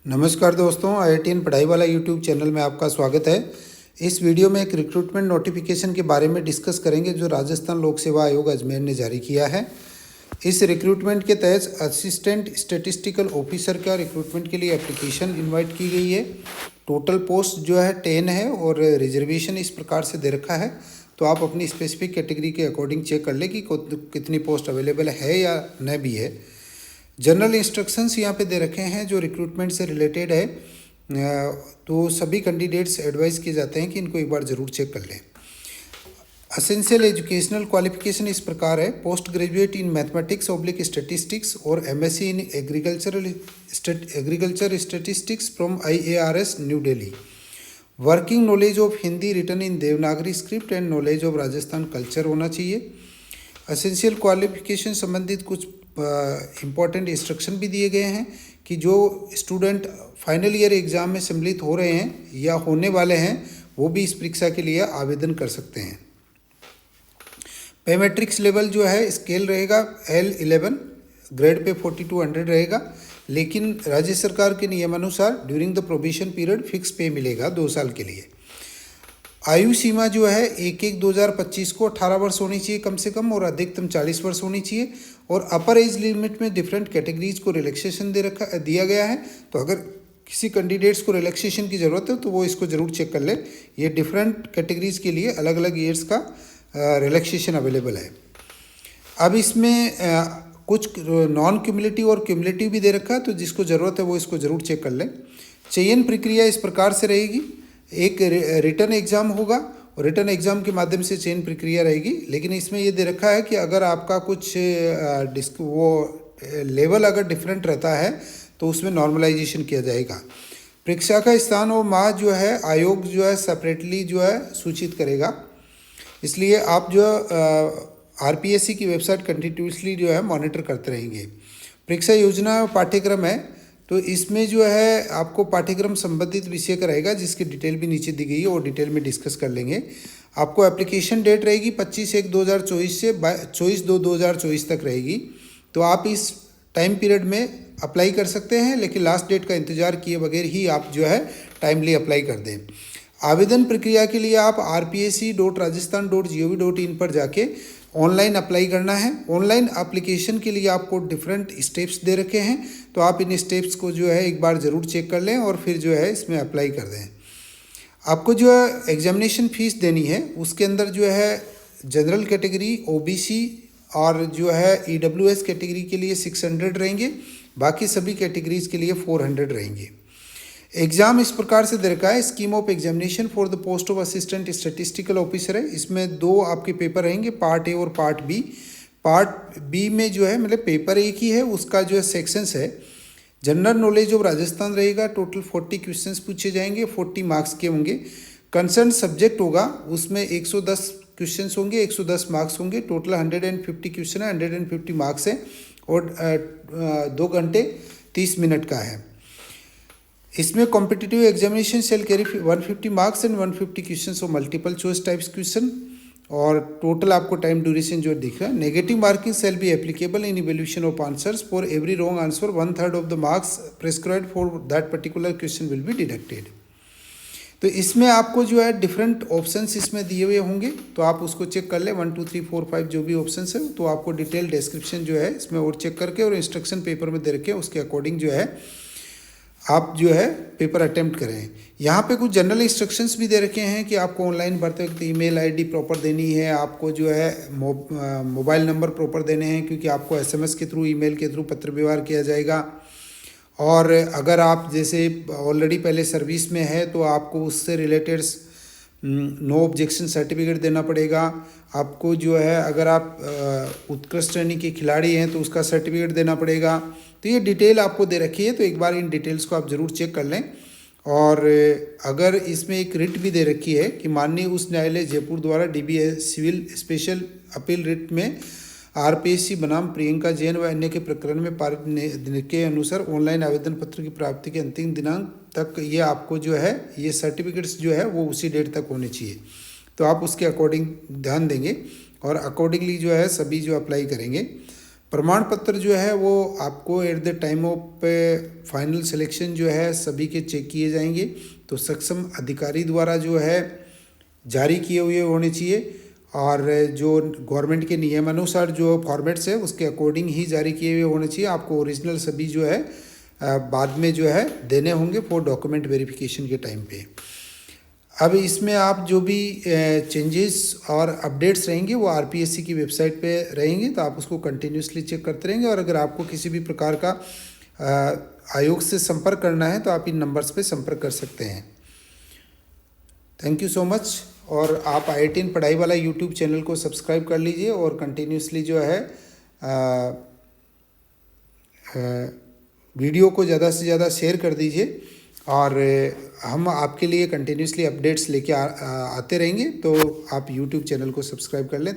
नमस्कार दोस्तों, IITN पढ़ाई वाला यूट्यूब चैनल में आपका स्वागत है। इस वीडियो में एक रिक्रूटमेंट नोटिफिकेशन के बारे में डिस्कस करेंगे जो राजस्थान लोक सेवा आयोग अजमेर ने जारी किया है। इस रिक्रूटमेंट के तहत असिस्टेंट स्टैटिस्टिकल ऑफिसर का रिक्रूटमेंट के लिए एप्लीकेशन इनवाइट की गई है। टोटल पोस्ट जो है 10 है और रिजर्वेशन इस प्रकार से दे रखा है, तो आप अपनी स्पेसिफिक कैटेगरी के अकॉर्डिंग चेक कर लें कि कितनी पोस्ट अवेलेबल है या न भी है। जनरल इंस्ट्रक्शंस यहाँ पे दे रखे हैं जो रिक्रूटमेंट से रिलेटेड है, तो सभी कैंडिडेट्स एडवाइस किए जाते हैं कि इनको एक बार ज़रूर चेक कर लें। असेंशियल एजुकेशनल क्वालिफिकेशन इस प्रकार है: post graduate in mathematics oblique statistics और MSc in agriculture statistics from IARS New Delhi. Working knowledge of Hindi written in Devanagari script and knowledge of Rajasthan culture होना चाहिए। असेंशियल क्वालिफिकेशन संबंधित कुछ इम्पॉर्टेंट इंस्ट्रक्शन भी दिए गए हैं कि जो स्टूडेंट फाइनल ईयर एग्ज़ाम में सम्मिलित हो रहे हैं या होने वाले हैं वो भी इस परीक्षा के लिए आवेदन कर सकते हैं। पे मैट्रिक्स लेवल जो है स्केल रहेगा L11, ग्रेड पे 4200 रहेगा, लेकिन राज्य सरकार के नियमानुसार during the probation period fix पे मिलेगा 2 साल के लिए। आयु सीमा जो है 1/1/2025 को 18 वर्ष होनी चाहिए कम से कम और अधिकतम 40 वर्ष होनी चाहिए। और अपर एज लिमिट में डिफरेंट कैटेगरीज को रिलैक्सेशन दिया गया है, तो अगर किसी कैंडिडेट्स को रिलैक्सेशन की ज़रूरत है तो वो इसको ज़रूर चेक कर ले। ये डिफरेंट कैटेगरीज के लिए अलग अलग ईयर्स का रिलैक्सेशन अवेलेबल है। अब इसमें कुछ नॉन क्यूमुलेटिव और क्यूमुलेटिव भी दे रखा है, तो जिसको ज़रूरत है वो इसको ज़रूर चेक कर लें। चयन प्रक्रिया इस प्रकार से रहेगी: एक रिटर्न एग्ज़ाम होगा और रिटर्न एग्ज़ाम के माध्यम से चयन प्रक्रिया रहेगी, लेकिन इसमें ये दे रखा है कि अगर आपका कुछ लेवल अगर डिफरेंट रहता है तो उसमें नॉर्मलाइजेशन किया जाएगा। परीक्षा का स्थान और माह जो है आयोग जो है सेपरेटली जो है सूचित करेगा, इसलिए आप जो RPSC की वेबसाइट कंटिन्यूसली जो है मॉनिटर करते रहेंगे। परीक्षा योजना पाठ्यक्रम है, तो इसमें जो है आपको पाठ्यक्रम संबंधित विषय का रहेगा जिसकी डिटेल भी नीचे दी गई है और डिटेल में डिस्कस कर लेंगे। आपको एप्लीकेशन डेट रहेगी 25/1/2024 से 24/2/2024 तक रहेगी, तो आप इस टाइम पीरियड में अप्लाई कर सकते हैं, लेकिन लास्ट डेट का इंतजार किए बगैर ही आप जो है टाइमली अप्लाई कर दें। आवेदन प्रक्रिया के लिए आप rpsc.rajasthan.gov.in पर जाके ऑनलाइन अप्लाई करना है। ऑनलाइन एप्लीकेशन के लिए आपको डिफरेंट स्टेप्स दे रखे हैं, तो आप इन स्टेप्स को जो है एक बार ज़रूर चेक कर लें और फिर जो है इसमें अप्लाई कर दें। आपको जो है एग्जामिनेशन फ़ीस देनी है, उसके अंदर जो है जनरल कैटेगरी, OBC और जो है EWS कैटेगरी के लिए 600 रहेंगे, बाकी सभी कैटेगरीज के लिए 400 रहेंगे। एग्ज़ाम इस प्रकार से दे रखा है: scheme of examination for the post of assistant statistical officer है। इसमें 2 आपके पेपर रहेंगे, पार्ट ए और पार्ट बी। पार्ट बी में जो है मतलब पेपर एक ही है, उसका जो है सेक्शंस है। जनरल नॉलेज ऑफ राजस्थान रहेगा, टोटल 40 क्वेश्चंस पूछे जाएंगे, 40 मार्क्स के होंगे। कंसर्न सब्जेक्ट होगा, उसमें 110 क्वेश्चंस होंगे, 110 मार्क्स होंगे। टोटल 150 क्वेश्चन है, 150 मार्क्स है और 2 घंटे 30 मिनट का है। इसमें competitive examination shall carry 150 marks and 150 question of multiple choice types question, और टोटल आपको टाइम ड्यूरेशन जो दिख रहा है। Negative marking shall be applicable in evaluation of answers for every wrong answer 1/3 of the marks prescribed for that particular question will be deducted. तो इसमें आपको जो है डिफरेंट ऑप्शंस इसमें दिए हुए होंगे, तो आप उसको चेक कर लें। 1 2 3 4 5 जो भी ऑप्शंस है, तो आपको डिटेल डिस्क्रिप्शन जो है इसमें और चेक करके और इंस्ट्रक्शन पेपर में दे रखे उसके अकॉर्डिंग जो है आप जो है पेपर अटेम्प्ट करें। यहाँ पे कुछ जनरल इंस्ट्रक्शंस भी दे रखे हैं कि आपको ऑनलाइन भरते वक्त ईमेल आईडी प्रॉपर देनी है, आपको जो है मोबाइल नंबर प्रॉपर देने हैं, क्योंकि आपको SMS के थ्रू, ईमेल के थ्रू पत्र व्यवहार किया जाएगा। और अगर आप जैसे ऑलरेडी पहले सर्विस में है तो आपको उससे रिलेटेड नो ऑब्जेक्शन सर्टिफिकेट देना पड़ेगा। आपको जो है अगर आप उत्कृष्ट श्रेणी के खिलाड़ी हैं तो उसका सर्टिफिकेट देना पड़ेगा। तो ये डिटेल आपको दे रखी है, तो एक बार इन डिटेल्स को आप ज़रूर चेक कर लें। और अगर इसमें एक रिट भी दे रखी है कि माननीय उच्च न्यायालय जयपुर द्वारा DBA civil special appeal writ में RPSC बनाम प्रियंका जैन व अन्य के प्रकरण में पारित के अनुसार ऑनलाइन आवेदन पत्र की प्राप्ति के अंतिम दिनांक तक ये आपको जो है ये सर्टिफिकेट्स जो है वो उसी डेट तक होने चाहिए, तो आप उसके अकॉर्डिंग ध्यान देंगे और अकॉर्डिंगली जो है सभी जो अप्लाई करेंगे। प्रमाण पत्र जो है वो आपको at the time of final selection जो है सभी के चेक किए जाएंगे, तो सक्षम अधिकारी द्वारा जो है जारी किए हुए होने चाहिए और जो गवर्नमेंट के नियमानुसार जो फॉर्मेट्स है उसके अकॉर्डिंग ही जारी किए हुए होने चाहिए। आपको ओरिजिनल सभी जो है बाद में जो है देने होंगे फॉर डॉक्यूमेंट वेरिफिकेशन के टाइम पे। अब इसमें आप जो भी चेंजेस और अपडेट्स रहेंगे वो आरपीएससी की वेबसाइट पे रहेंगे, तो आप उसको कंटिन्यूसली चेक करते रहेंगे। और अगर आपको किसी भी प्रकार का आयोग से संपर्क करना है तो आप इन नंबर्स पे संपर्क कर सकते हैं। Thank you so much. और आप IITN पढ़ाई वाला यूट्यूब चैनल को सब्सक्राइब कर लीजिए और कंटिन्यूसली जो है वीडियो को ज़्यादा से ज़्यादा शेयर कर दीजिए और हम आपके लिए कंटिन्यूसली अपडेट्स लेके आते रहेंगे, तो आप यूट्यूब चैनल को सब्सक्राइब कर लें।